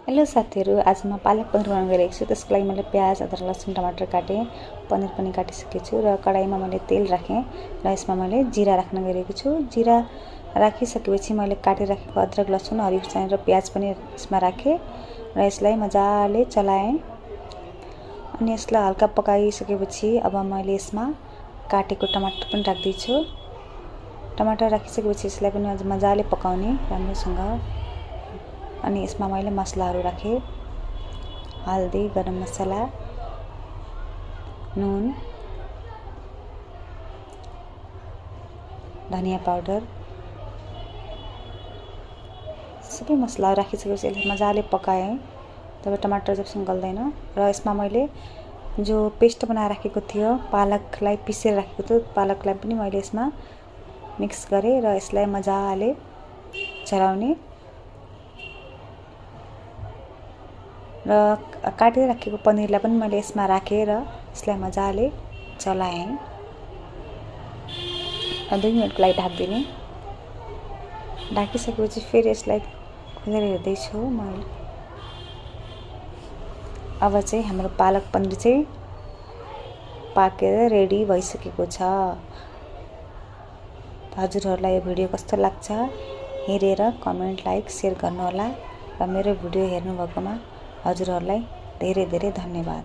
Hello साथीहरु, आज म पालक पनीर बनाउन गइरहेको छु। त्यसको लागि मैले प्याज, अदरक, लसुन, टमाटर काटेँ। पनीर पनि काटिसकेको छु र कडाईमा मैले तेल राखेँ र यसमा मैले जीरा राख्न गइरहेको छु। जीरा राखिसकेपछि मैले काटिराखेको अदरक, लसुन, हरियो खोर्सानी र प्याज पनि यसमा राखेँ र यसलाई मजाले चलाएँ। अनि यसलाई हल्का पकाइसकेपछि अब मैले यसमा काटेको टमाटर पनि राख्दैछु। टमाटर राखिसकेपछि यसलाई पनि मजाले पकाउने राम्रोसँग। अनि यसमा मैले मसलाहरू राखेँ, हल्दी, गरम मसला, नुन, धनिया पाउडर, सबै मसलाहरू राखिसकेपछि यसलाई मजाले पकाएँ। तब टमाटर जबसम्म गल्दैन र यसमा मैले जो पेस्ट बनाएर राखेको थियो, पालकलाई पिसेर राखेको थियो, पालकलाई पनि मैले यसमा मिक्स गरेँ र यसलाई मजाले चलाउने र काटेर राखेको पनिरलाई पनि मैले यसमा राखेर यसलाई मजाले चलाएँ र 2 मिनेटको लागि ढाक्दिने। ढाकिसकेपछि फेरि यसलाई खोलेर हेर्दैछु मैले। अब चाहिँ हाम्रो पालक पनिर चाहिँ पाकेर रेडी भइसकेको छ। हजुरहरूलाई यो भिडियो कस्तो लाग्छ हेरेर कमेन्ट, लाइक, शेयर गर्नुहोला र मेरो भिडियो हेर्नुभएकोमा हजुरहरूलाई धेरै धेरै धन्यवाद।